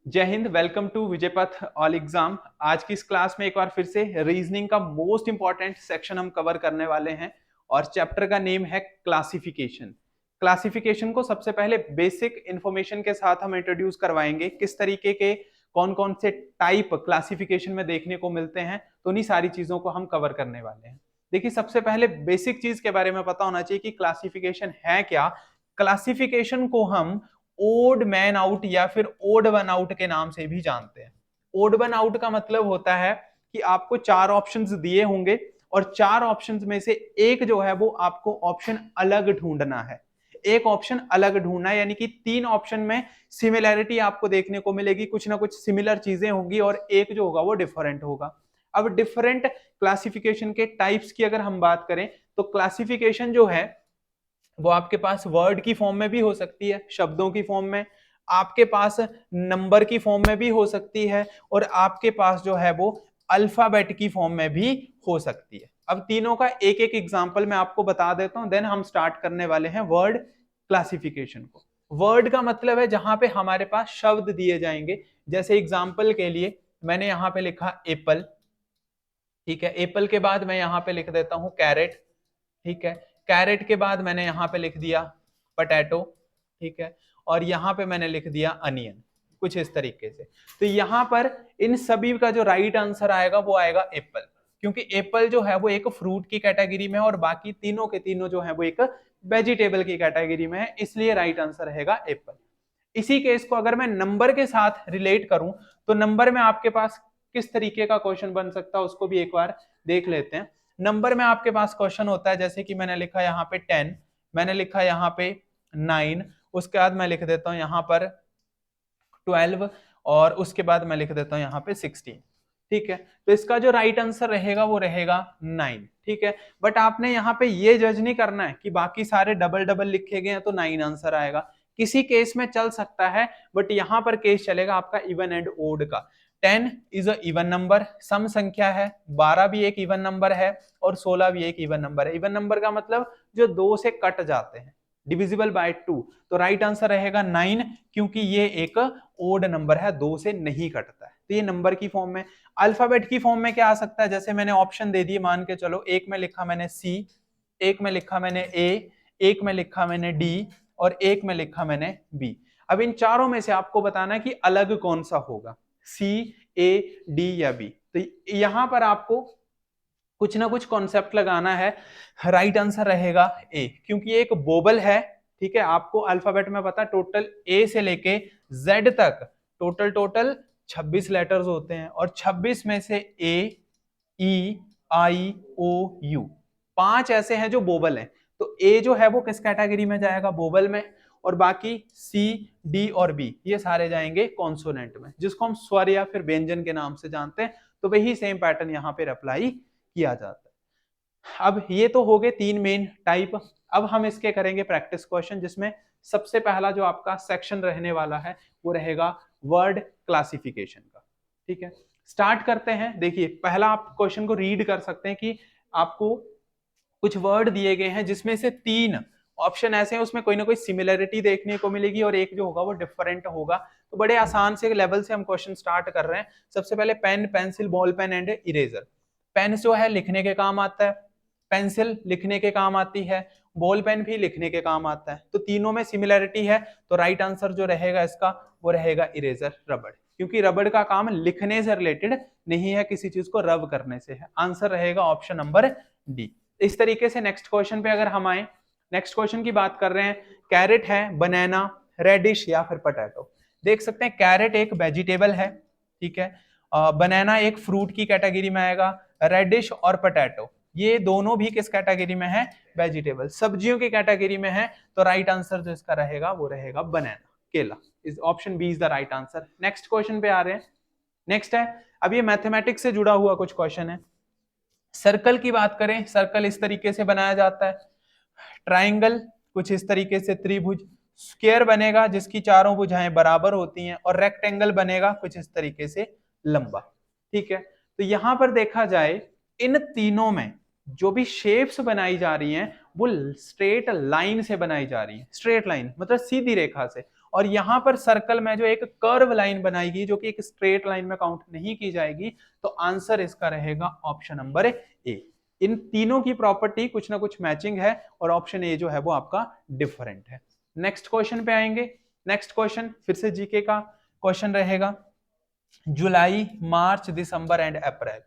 जय Hind. Welcome to Vijaypath all exam. आज की इस क्लास में एक बार फिर से रीजनिंग का मोस्ट इंपॉर्टेंट सेक्शन हम कवर करने वाले हैं और चैप्टर का नेम है क्लासिफिकेशन। क्लासिफिकेशन को सबसे पहले बेसिक इंफॉर्मेशन के साथ हम इंट्रोड्यूस करवाएंगे, किस तरीके के कौन कौन से टाइप क्लासिफिकेशन में देखने को मिलते हैं, तो उन्हीं सारी चीजों को हम कवर करने वाले हैं। देखिए, सबसे पहले बेसिक चीज के बारे में पता होना चाहिए कि क्लासिफिकेशन है क्या। क्लासिफिकेशन को हम ओड मैन आउट या फिर ओड वन आउट के नाम से भी जानते हैं। ओड वन आउट का मतलब होता है कि आपको चार ऑप्शंस दिए होंगे और चार ऑप्शंस में से एक जो है वो आपको ऑप्शन अलग ढूंढना है। एक ऑप्शन अलग ढूंढना है, यानी कि तीन ऑप्शन में सिमिलैरिटी आपको देखने को मिलेगी, कुछ ना कुछ सिमिलर चीजें होंगी और एक जो होगा वो डिफरेंट होगा। अब डिफरेंट क्लासिफिकेशन के टाइप्स की अगर हम बात करें तो क्लासिफिकेशन जो है वो आपके पास वर्ड की फॉर्म में भी हो सकती है, शब्दों की फॉर्म में, आपके पास नंबर की फॉर्म में भी हो सकती है और आपके पास जो है वो अल्फाबेट की फॉर्म में भी हो सकती है। अब तीनों का एक एक एग्जांपल मैं आपको बता देता हूं, देन हम स्टार्ट करने वाले हैं वर्ड क्लासिफिकेशन को। वर्ड का मतलब है जहां पे हमारे पास शब्द दिए जाएंगे। जैसे एग्जांपल के लिए मैंने यहां पे लिखा एप्पल, ठीक है। एप्पल के बाद मैं यहां पे लिख देता हूं कैरेट, ठीक है। कैरेट के बाद मैंने यहाँ पे लिख दिया पटैटो, ठीक है। और यहाँ पे मैंने लिख दिया अनियन, कुछ इस तरीके से। तो यहाँ पर इन सभी का जो राइट आंसर आएगा वो आएगा एप्पल, क्योंकि एप्पल जो है वो एक फ्रूट की कैटेगरी में है और बाकी तीनों के तीनों जो है वो एक वेजिटेबल की कैटेगरी में है, इसलिए राइट आंसर रहेगा एप्पल। इसी केस को अगर मैं नंबर के साथ रिलेट करूं तो नंबर में आपके पास किस तरीके का क्वेश्चन बन सकता है उसको भी एक बार देख लेते हैं। नंबर में आपके पास क्वेश्चन होता है जैसे कि मैंने लिखा यहाँ पे 10, मैंने लिखा यहाँ पे 9, उसके बाद मैं लिख देता हूँ यहाँ पर 12 और उसके बाद मैं लिख देता हूँ यहाँ पे 16, ठीक है। तो इसका जो राइट आंसर रहेगा वो रहेगा 9, ठीक है। बट आपने यहाँ पे ये जज नहीं करना है कि बाकी सारे डबल डबल लिखे गए हैं तो 9 आंसर आएगा। किसी केस में चल सकता है, बट यहाँ पर केस चलेगा आपका इवन एंड ओड का। 10 इज अ इवन नंबर, सम संख्या है, 12 भी एक इवन नंबर है और 16 भी एक इवन नंबर है। इवन नंबर का मतलब जो दो से कट जाते हैं, डिविजिबल बाय 2। तो राइट आंसर रहेगा 9, क्योंकि ये एक ओड नंबर है, दो से नहीं कटता है। तो ये नंबर की फॉर्म में। अल्फाबेट की फॉर्म में क्या आ सकता है, जैसे मैंने ऑप्शन दे दिए, मान के चलो एक में लिखा मैंने सी, एक में लिखा मैंने ए, एक में लिखा मैंने डी और एक में लिखा मैंने बी। अब इन चारों में से आपको बताना है कि अलग कौन सा होगा, सी, ए, डी या बी। तो यहां पर आपको कुछ ना कुछ कॉन्सेप्ट लगाना है। राइट आंसर रहेगा ए, क्योंकि एक बोबल है, ठीक है। आपको अल्फाबेट में पता टोटल ए से लेके जेड तक टोटल 26 लेटर्स होते हैं और 26 में से ए, ई, आई, ओ, यू, 5 ऐसे हैं जो बोबल हैं। तो ए जो है वो किस कैटेगरी में जाएगा, बोबल में, और बाकी सी, डी और बी ये सारे जाएंगे कॉन्सोनेंट में, जिसको हम स्वर या फिर व्यंजन के नाम से जानते हैं। तो वही सेम पैटर्न यहाँ पे अप्लाई किया जाता है। अब ये तो हो गए तीन मेन टाइप। अब हम इसके करेंगे प्रैक्टिस क्वेश्चन, जिसमें सबसे पहला जो आपका सेक्शन रहने वाला है वो रहेगा वर्ड क्लासिफिकेशन का, ठीक है। स्टार्ट करते हैं। देखिए, पहला आप क्वेश्चन को रीड कर सकते हैं कि आपको कुछ वर्ड दिए गए हैं जिसमें से तीन ऑप्शन ऐसे हैं उसमें कोई ना कोई सिमिलरिटी देखने को मिलेगी और एक जो होगा वो डिफरेंट होगा। तो बड़े आसान से लेवल से हम क्वेश्चन स्टार्ट कर रहे हैं। सबसे पहले pen, pencil, ball pen and eraser. Pen जो है लिखने के काम आता है, पेंसिल लिखने के काम आती है, बॉल पेन भी लिखने के काम आता है। तो तीनों में सिमिलरिटी है, तो राइट आंसर जो रहेगा इसका वो रहेगा इरेजर, रबड़, क्योंकि रबड़ का काम लिखने से रिलेटेड नहीं है, किसी चीज को रब करने से है। आंसर रहेगा ऑप्शन नंबर डी। इस तरीके से नेक्स्ट क्वेश्चन पे अगर हम आए, नेक्स्ट क्वेश्चन की बात कर रहे हैं, कैरेट है, बनाना, रेडिश या फिर पोटैटो। देख सकते हैं कैरेट एक वेजिटेबल है, ठीक है। बनाना एक फ्रूट की कैटेगरी में आएगा, रेडिश और पोटैटो ये दोनों भी किस कैटेगरी में है, वेजिटेबल, सब्जियों की कैटेगरी में है। तो राइट आंसर जो इसका रहेगा वो रहेगा बनाना, केला। Is option B is the right answer. Next question पे आ रहे हैं। नेक्स्ट है, अब ये मैथमेटिक्स से जुड़ा हुआ कुछ क्वेश्चन है। सर्कल की बात करें, सर्कल इस तरीके से बनाया जाता है, ट्राइंगल कुछ इस तरीके से, त्रिभुज, स्क्वायर बनेगा जिसकी चारों भुजाएं बराबर होती हैं, और रेक्टेंगल बनेगा कुछ इस तरीके से लंबा, ठीक है। तो यहां पर देखा जाए इन तीनों में जो भी शेप्स बनाई जा रही हैं वो स्ट्रेट लाइन से बनाई जा रही है, स्ट्रेट लाइन मतलब सीधी रेखा से, और यहाँ पर सर्कल में जो एक कर्व लाइन बनाएगी जो कि एक स्ट्रेट लाइन में काउंट नहीं की जाएगी, तो आंसर इसका रहेगा ऑप्शन नंबर ए। इन तीनों की प्रॉपर्टी कुछ ना कुछ मैचिंग है और ऑप्शन ए जो है वो आपका डिफरेंट है। नेक्स्ट क्वेश्चन पे आएंगे। नेक्स्ट क्वेश्चन फिर से जीके का क्वेश्चन रहेगा, जुलाई, मार्च, दिसंबर एंड अप्रैल।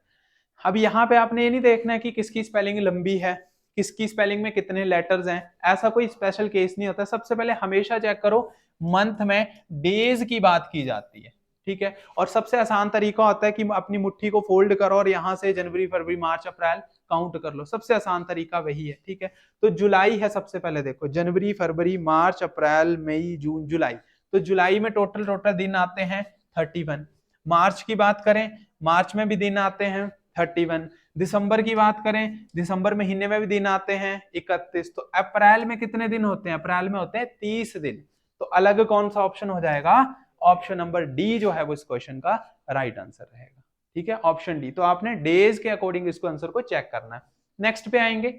अब यहाँ पे आपने ये नहीं देखना है कि किसकी स्पेलिंग लंबी है, किसकी स्पेलिंग में कितने लेटर्स हैं, ऐसा कोई स्पेशल केस नहीं होता। सबसे पहले हमेशा चेक करो मंथ में डेज की बात की जाती है, ठीक है। और सबसे आसान तरीका होता है कि अपनी मुट्ठी को फोल्ड करो और यहाँ से जनवरी, फरवरी, मार्च, अप्रैल काउंट कर लो। सबसे आसान तरीका वही है, ठीक है। तो जुलाई है सबसे पहले, देखो जनवरी, फरवरी, मार्च, अप्रैल, मई, जून, जुलाई। तो जुलाई में टोटल दिन आते हैं 31। मार्च की बात करें, मार्च में भी दिन आते हैं 31। दिसंबर की बात करें, दिसंबर महीने में भी दिन आते हैं 31। तो अप्रैल में कितने दिन होते हैं? अप्रैल में होते हैं 30 दिन। तो अलग कौन सा ऑप्शन हो जाएगा? ऑप्शन नंबर डी जो है वो इस क्वेश्चन का राइट आंसर रहेगा, ठीक है, ऑप्शन डी। तो आपने डेज के अकॉर्डिंग इसको आंसर को चेक करना है। नेक्स्ट पे आएंगे,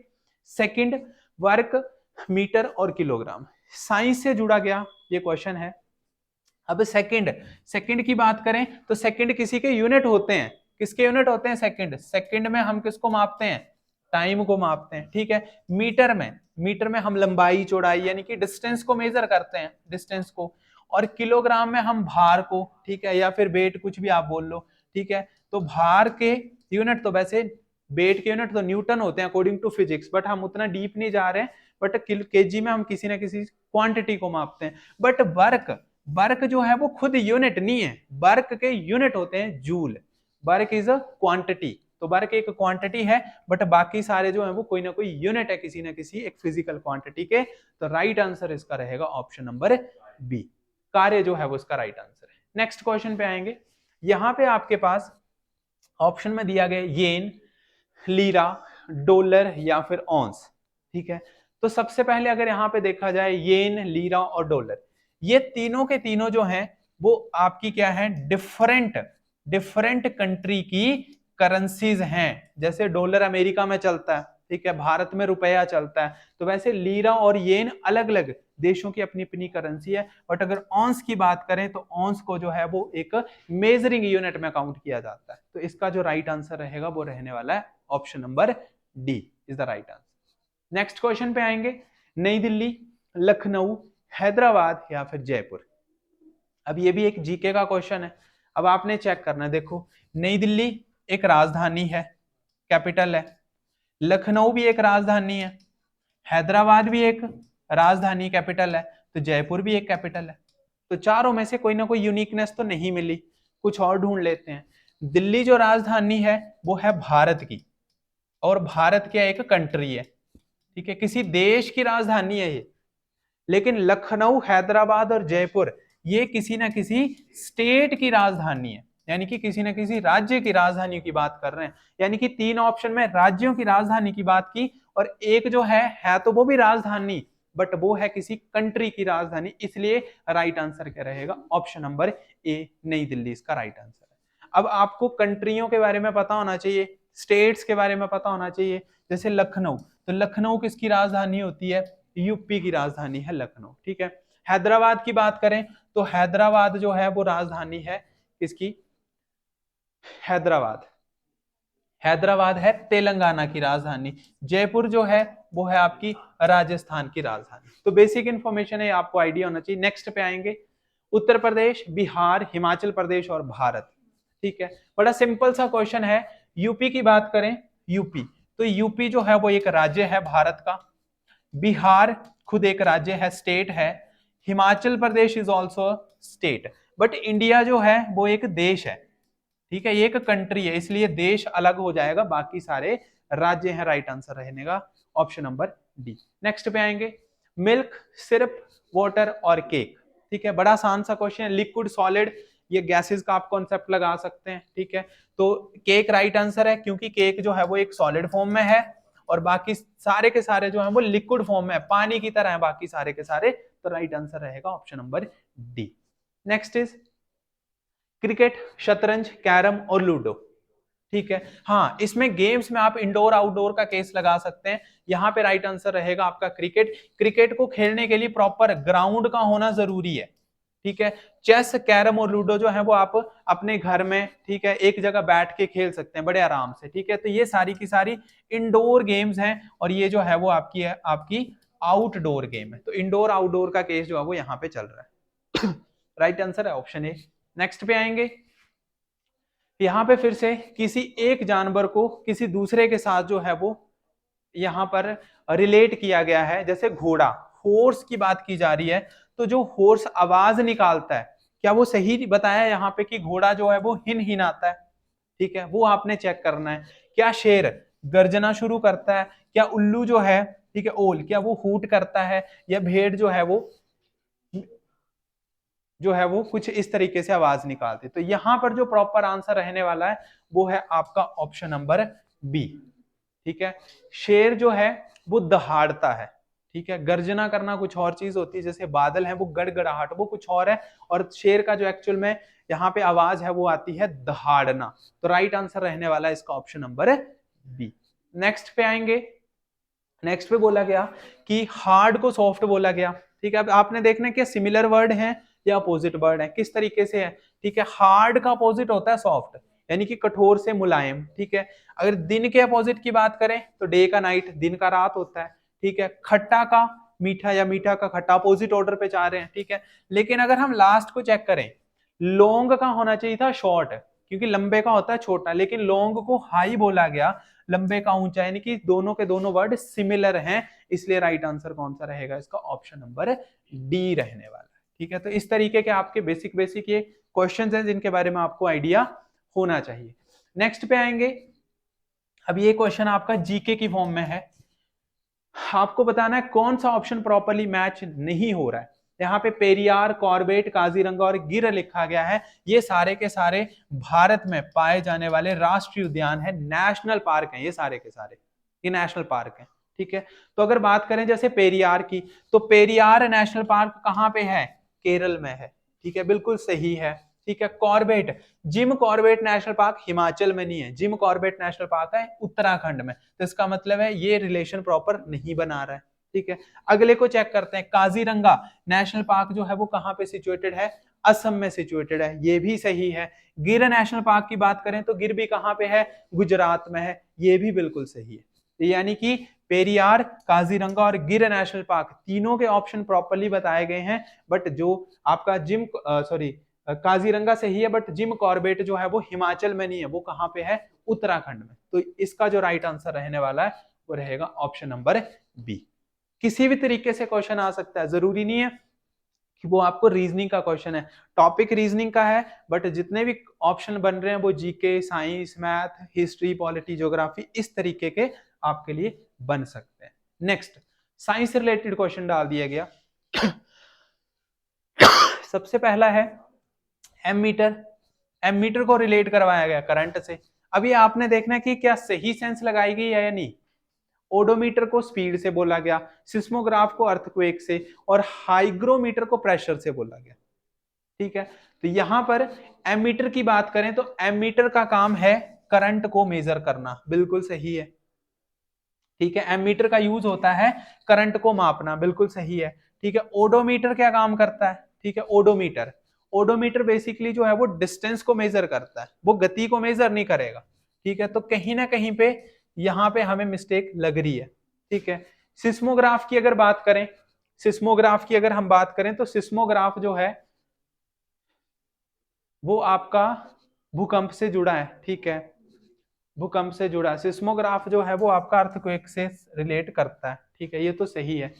सेकंड, वर्क, मीटर और किलोग्राम। साइंस से जुड़ा गया ये क्वेश्चन है। अब सेकंड की बात करें तो सेकंड किसी के यूनिट होते हैं। किसके यूनिट होते हैं? सेकंड में हम किसको मापते हैं? टाइम को मापते हैं, ठीक है। मीटर में हम लंबाई, चौड़ाई यानी कि डिस्टेंस को मेजर करते हैं, डिस्टेंस को। और किलोग्राम में हम भार को, ठीक है, या फिर वेट, कुछ भी आप बोल लो, ठीक है। तो भार के यूनिट तो वैसे वेट के यूनिट तो न्यूटन होते हैं अकॉर्डिंग टू फिजिक्स, बट हम उतना डीप नहीं जा रहे हैं। बट केजी में हम किसी ना किसी क्वांटिटी को मापते हैं। बट वर्क जो है वो खुद यूनिट नहीं है, वर्क के यूनिट होते हैं joule. Work is a quantity, तो वर्क एक क्वांटिटी है, बट बाकी सारे जो है वो कोई ना कोई यूनिट है किसी ना किसी एक फिजिकल क्वांटिटी के। तो राइट आंसर इसका रहेगा ऑप्शन नंबर बी, कार्य जो है वो इसका राइट आंसर है। नेक्स्ट क्वेश्चन पे आएंगे। यहां पे आपके पास ऑप्शन में दिया गया येन, लीरा, डॉलर या फिर ऑन्स, ठीक है। तो सबसे पहले अगर यहाँ पे देखा जाए येन, लीरा और डॉलर, ये तीनों के तीनों जो हैं वो आपकी क्या है? डिफरेंट कंट्री की करेंसीज हैं। जैसे डॉलर अमेरिका में चलता है, ठीक है, भारत में रुपया चलता है, तो वैसे लीरा और येन अलग अलग देशों की अपनी अपनी करेंसी है। बट अगर ऑन्स की बात करें तो ऑन्स को जो है वो एक मेजरिंग यूनिट में काउंट किया जाता है। तो इसका जो राइट आंसर रहेगा वो रहने वाला है option number D is the right answer. Next question पे आएंगे, नई दिल्ली, लखनऊ, हैदराबाद या फिर जयपुर। अब ये भी एक जीके का क्वेश्चन है। अब आपने चेक करना है, देखो नई दिल्ली एक राजधानी है, कैपिटल है, लखनऊ भी एक राजधानी है, हैदराबाद भी एक राजधानी कैपिटल है, तो जयपुर भी एक कैपिटल है। तो चारों में से कोई ना कोई यूनिकनेस तो नहीं मिली, कुछ और ढूंढ लेते हैं। दिल्ली जो राजधानी है वो है भारत की, और भारत क्या एक कंट्री है, ठीक है, किसी देश की राजधानी है ये। लेकिन लखनऊ, हैदराबाद और जयपुर ये किसी ना किसी स्टेट की राजधानी है, यानी कि किसी ना किसी राज्य की राजधानी की बात कर रहे हैं। यानी कि तीन ऑप्शन में राज्यों की राजधानी की बात की, और एक जो है तो वो भी राजधानी, बट वो है किसी कंट्री की राजधानी। इसलिए राइट आंसर क्या रहेगा? ऑप्शन नंबर ए, नई दिल्ली इसका राइट आंसर है। अब आपको कंट्रियों के बारे में पता होना चाहिए, स्टेट्स के बारे में पता होना चाहिए। जैसे लखनऊ, तो लखनऊ किसकी राजधानी होती है? यूपी की राजधानी है लखनऊ, ठीक है। हैदराबाद की बात करें तो हैदराबाद जो है वो राजधानी है किसकी? हैदराबाद है तेलंगाना की राजधानी। जयपुर जो है वो है आपकी राजस्थान की राजधानी। तो बेसिक इंफॉर्मेशन है, आपको आइडिया होना चाहिए। नेक्स्ट पे आएंगे, उत्तर प्रदेश, बिहार, हिमाचल प्रदेश और भारत, ठीक है। बड़ा सिंपल सा क्वेश्चन है। यूपी की बात करें, यूपी, तो यूपी जो है वो एक राज्य है भारत का, बिहार खुद एक राज्य है, स्टेट है, Himachal Pradesh is also state, but India जो है वो एक देश है, ठीक है, ये एक कंट्री है, इसलिए देश अलग हो जाएगा, बाकी सारे राज्य हैं। राइट आंसर रहने का ऑप्शन नंबर डी। नेक्स्ट पे आएंगे, मिल्क, सिरप, वाटर और केक, ठीक है। बड़ा आसान सा क्वेश्चन है। लिक्विड, सॉलिड, ये गैसेस का आप कॉन्सेप्ट लगा सकते हैं, ठीक है। तो केक राइट आंसर है, क्योंकि केक जो है वो एक सॉलिड फॉर्म में है और बाकी सारे के सारे जो है वो लिक्विड फॉर्म में है, पानी की तरह है बाकी सारे के सारे। तो राइट आंसर रहेगा option number D. Next is cricket, शतरंज, कैरम और लूडो, ठीक है। हाँ, इसमें गेम्स में आप इंडोर आउटडोर का केस लगा सकते हैं। यहाँ पे राइट आंसर रहेगा आपका क्रिकेट। क्रिकेट को खेलने के लिए प्रॉपर ग्राउंड का होना जरूरी है, ठीक है। चेस, कैरम और लूडो जो है वो आप अपने घर में, ठीक है, एक जगह बैठ के खेल सकते हैं बड़े आराम से, ठीक है। तो ये सारी की सारी इंडोर गेम्स हैं और ये जो है वो आपकी है आपकी आउटडोर गेम है। तो इंडोर आउटडोर का केस जो है वो यहाँ पे चल रहा है। राइट आंसर है ऑप्शन ए। नेक्स्ट पे आएंगे, यहाँ पे फिर से किसी एक जानवर को किसी दूसरे के साथ जो है वो यहाँ पर रिलेट किया गया है। जैसे घोड़ा, हॉर्स की बात की जा रही है, तो जो हॉर्स आवाज निकालता है, क्या वो सही बताया यहाँ पे कि घोड़ा जो है वो हिन हिनाता है, ठीक है, वो आपने चेक करना है। क्या शेर गर्जना शुरू करता है, क्या उल्लू जो है, ठीक है, ओल, क्या वो हूट करता है, या भेड़ जो है वो कुछ इस तरीके से आवाज निकालती है। तो यहां पर जो प्रॉपर आंसर रहने वाला है वो है आपका ऑप्शन नंबर बी, ठीक है। शेर जो है वो दहाड़ता है, ठीक है। गर्जना करना कुछ और चीज होती है, जैसे बादल है वो गड़गड़ाहट वो कुछ और है, और शेर का जो एक्चुअल में यहाँ पे आवाज है वो आती है दहाड़ना। तो राइट आंसर रहने वाला है इसका ऑप्शन नंबर बी। नेक्स्ट पे आएंगे, नेक्स्ट पे बोला गया कि हार्ड को सॉफ्ट बोला गया, ठीक है। अब आपने देखना क्या सिमिलर वर्ड है या अपोजिट वर्ड है, किस तरीके से है, ठीक है। हार्ड का अपोजिट होता है सॉफ्ट, यानी कि कठोर से मुलायम, ठीक है। अगर दिन के अपोजिट की बात करें तो डे का नाइट, दिन का रात होता है, ठीक है। खट्टा का मीठा या मीठा का खट्टा, अपोजिट ऑर्डर पे जा रहे हैं, ठीक है। लेकिन अगर हम लास्ट को चेक करें, लॉन्ग का होना चाहिए था शॉर्ट, क्योंकि लंबे का होता है छोटा, लेकिन लॉन्ग को हाई बोला गया, लंबे का ऊंचा, यानी कि दोनों के दोनों वर्ड सिमिलर हैं, इसलिए राइट आंसर कौन सा रहेगा इसका, ऑप्शन नंबर डी रहने वाला है, ठीक है। तो इस तरीके के आपके बेसिक बेसिक ये क्वेश्चंस हैं जिनके बारे में आपको आइडिया होना चाहिए। नेक्स्ट पे आएंगे, अब ये क्वेश्चन आपका जीके की फॉर्म में है, आपको बताना है कौन सा ऑप्शन प्रॉपर्ली मैच नहीं हो रहा है। यहाँ पे पेरियार, कॉर्बेट, काजीरंगा और गिर लिखा गया है, ये सारे के सारे भारत में पाए जाने वाले राष्ट्रीय उद्यान है, नेशनल पार्क है, ये सारे के सारे ये नेशनल पार्क है, ठीक है। तो अगर बात करें जैसे पेरियार की, तो पेरियार नेशनल पार्क कहाँ पे है, केरल में है, ठीक है, बिल्कुल सही है, ठीक है। Corbett, Jim Corbett national park Himachal में नहीं है, जिम कॉर्बेट नेशनल पार्क है उत्तराखंड में, तो इसका मतलब है ये रिलेशन प्रॉपर नहीं बना रहा है, ठीक है। अगले को चेक करते हैं, काजीरंगा नेशनल पार्क जो है वो कहाँ पे सिचुएटेड है, असम में सिचुएटेड है, ये भी सही है। गिर नेशनल पार्क की बात करें तो गिर भी कहाँ पे है, गुजरात में है, ये भी बिल्कुल सही है। यानी कि पेरियार, काजीरंगा और गिर नेशनल पार्क तीनों के ऑप्शन प्रॉपर्ली बताए गए हैं, बट जो आपका जिम काजीरंगा सही है, बट जिम कॉर्बेट जो है वो हिमाचल में नहीं है, वो कहाँ पे है, उत्तराखंड में। तो इसका जो राइट आंसर रहने वाला है वो रहेगा ऑप्शन नंबर बी। किसी भी तरीके से क्वेश्चन आ सकता है, जरूरी नहीं है कि वो आपको रीजनिंग का क्वेश्चन है, टॉपिक रीजनिंग का है, बट जितने भी ऑप्शन बन रहे हैं वो GK, science, math, history, polity, geography, इस तरीके के आपके लिए बन सकते हैं। नेक्स्ट, साइंस से रिलेटेड क्वेश्चन डाल दिया गया। सबसे पहला है एमीटर, एमीटर को रिलेट करवाया गया करंट से। अभी आपने देखना है कि क्या सही सेंस लगाई गई है या नहीं। ओडोमीटर को स्पीड से बोला गया, सिस्मोग्राफ को अर्थक्वेक से, और हाइग्रोमीटर को प्रेशर से बोला गया, ठीक है। तो यहां पर एमीटर की बात करें तो एमीटर का काम है करंट को मेजर करना, बिल्कुल सही है, ठीक है। एमीटर का यूज होता है करंट को मापना, बिल्कुल सही है, ठीक है। ओडोमीटर क्या काम करता है, ठीक है, ओडोमीटर, ओडोमीटर बेसिकली जो है वो डिस्टेंस को मेजर करता है, वो गति को मेजर नहीं करेगा, ठीक है। तो कहीं ना कहीं पे यहां पे हमें मिस्टेक लग रही है, ठीक है। सिस्मोग्राफ की अगर बात करें, सिस्मोग्राफ की अगर हम बात करें तो सिस्मोग्राफ जो है वो आपका भूकंप से जुड़ा है, ठीक है, भूकंप से जुड़ा। सिस्मोग्राफ जो है वो आपका अर्थक्वेक से रिलेट करता है, ठीक है, ये तो सही है।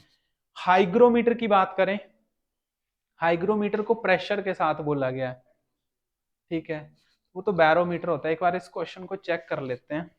हाइग्रोमीटर की बात करें, हाइग्रोमीटर को प्रेशर के साथ बोला गया है, ठीक है, वो तो बैरोमीटर होता है। एक बार इस क्वेश्चन को चेक कर लेते हैं।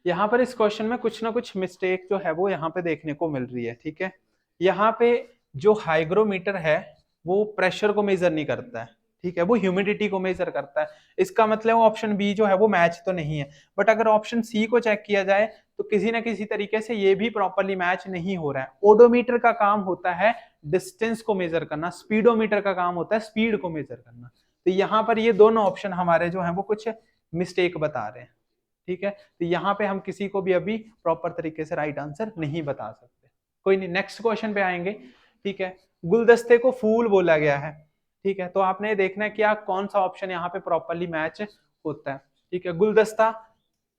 यहाँ पर इस क्वेश्चन में कुछ ना कुछ मिस्टेक जो है वो यहाँ पे देखने को मिल रही है, ठीक है। यहाँ पे जो हाइग्रोमीटर है वो प्रेशर को मेजर नहीं करता है, ठीक है, वो ह्यूमिडिटी को मेजर करता है। इसका मतलब ऑप्शन बी जो है वो मैच तो नहीं है। बट अगर ऑप्शन सी को चेक किया जाए तो किसी ना किसी तरीके से ये भी प्रॉपरली मैच नहीं हो रहा है। ओडोमीटर का काम होता है डिस्टेंस को मेजर करना, स्पीडोमीटर का काम होता है स्पीड को मेजर करना। तो यहाँ पर ये दोनों ऑप्शन हमारे जो है वो कुछ मिस्टेक बता रहे हैं। ठीक है, तो यहाँ पे हम किसी को भी अभी प्रॉपर तरीके से राइट आंसर नहीं बता सकते। कोई नहीं, नेक्स्ट क्वेश्चन पे आएंगे। ठीक है, गुलदस्ते को फूल बोला गया है। ठीक है, तो आपने देखना है क्या कौन सा ऑप्शन यहाँ पे प्रॉपरली मैच होता है। ठीक है, गुलदस्ता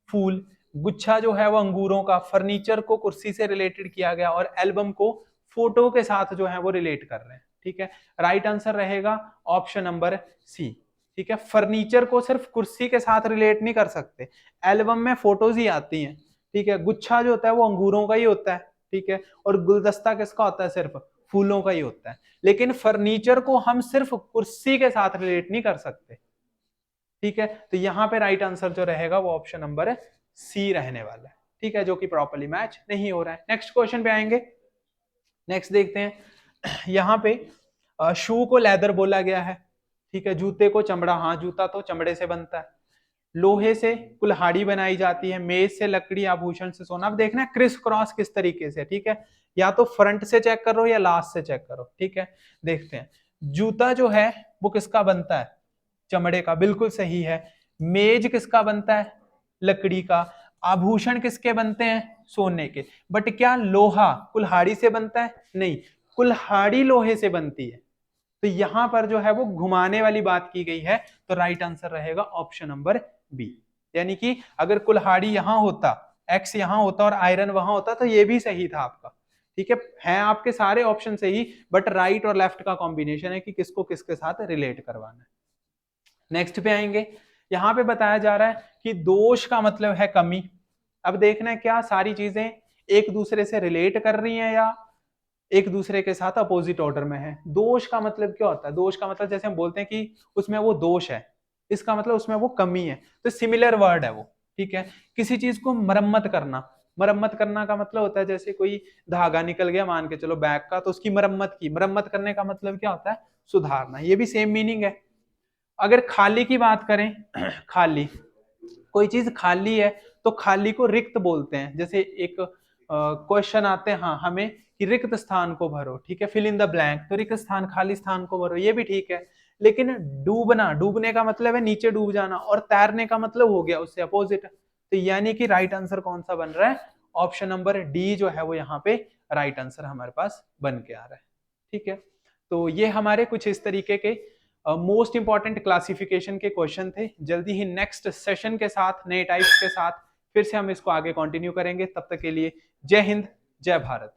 फूल, गुच्छा जो है वो अंगूरों का, फर्नीचर को कुर्सी से रिलेटेड किया गया और एल्बम को फोटो के साथ जो है वो रिलेट कर रहे हैं। ठीक है, राइट आंसर रहेगा ऑप्शन नंबर सी। ठीक है, फर्नीचर को सिर्फ कुर्सी के साथ रिलेट नहीं कर सकते, एल्बम में फोटोज ही आती हैं। ठीक है, गुच्छा जो होता है वो अंगूरों का ही होता है। ठीक है, और गुलदस्ता किसका होता है, सिर्फ फूलों का ही होता है। लेकिन फर्नीचर को हम सिर्फ कुर्सी के साथ रिलेट नहीं कर सकते। ठीक है, तो यहाँ पे राइट आंसर जो रहेगा वो ऑप्शन नंबर सी रहने वाला है। ठीक है, जो कि प्रॉपरली मैच नहीं हो रहा है। नेक्स्ट क्वेश्चन पे आएंगे। नेक्स्ट देखते हैं, यहाँ पे शू को लेदर बोला गया है। ठीक है, जूते को चमड़ा, हाँ जूता तो चमड़े से बनता है। लोहे से कुल्हाड़ी बनाई जाती है, मेज से लकड़ी, आभूषण से सोना। अब देखना क्रिस क्रॉस किस तरीके से। ठीक है, या तो फ्रंट से चेक करो या लास्ट से चेक करो। ठीक है, देखते हैं। जूता जो है वो किसका बनता है, चमड़े का, बिल्कुल सही है। मेज किसका बनता है, लकड़ी का। आभूषण किसके बनते हैं, सोने के। बट क्या लोहा कुल्हाड़ी से बनता है, नहीं, कुल्हाड़ी लोहे से बनती है। तो यहां पर जो है वो घुमाने वाली बात की गई है, तो राइट आंसर रहेगा ऑप्शन नंबर बी। यानी कि अगर कुल्हाड़ी यहां होता, एक्स यहां होता और आयरन वहां होता तो ये भी सही था आपका। ठीक है आपके सारे ऑप्शन सही, बट राइट और लेफ्ट का कॉम्बिनेशन है कि किसको किसके साथ रिलेट करवाना है। नेक्स्ट पे आएंगे, यहां पे बताया जा रहा है कि दोष का मतलब है कमी। अब देखना है क्या सारी चीजें एक दूसरे से रिलेट कर रही हैं या एक दूसरे के साथ अपोजिट ऑर्डर में है। दोष का मतलब क्या होता है, दोष का मतलब जैसे हम बोलते हैं कि उसमें वो दोष है, इसका मतलब उसमें वो कमी है, तो सिमिलर वर्ड है वो। ठीक है, किसी चीज को मरम्मत करना, मरम्मत करना का मतलब होता है जैसे कोई धागा निकल गया मान के चलो बैग का, तो उसकी मरम्मत की, मरम्मत करने का मतलब क्या होता है, सुधारना। ये भी सेम मीनिंग है। अगर खाली की बात करें, खाली, कोई चीज खाली है तो खाली को रिक्त बोलते हैं। जैसे एक क्वेश्चन आते हैं हाँ हमें कि रिक्त स्थान को भरो। ठीक है, फिल इन द ब्लैंक, तो रिक्त स्थान, खाली स्थान को भरो, ये भी ठीक है। लेकिन डूबना, डूबने का मतलब है नीचे डूब जाना, और तैरने का मतलब हो गया उससे अपोजिट। तो यानी कि राइट आंसर कौन सा बन रहा है, ऑप्शन नंबर डी जो है वो यहाँ पे राइट आंसर हमारे पास बन के आ रहा है। ठीक है, तो ये हमारे कुछ इस तरीके के मोस्ट इंपॉर्टेंट क्लासिफिकेशन के क्वेश्चन थे। जल्दी ही नेक्स्ट सेशन के साथ, नए टाइप्स के साथ फिर से हम इसको आगे कंटिन्यू करेंगे। तब तक के लिए जय हिंद, जय भारत।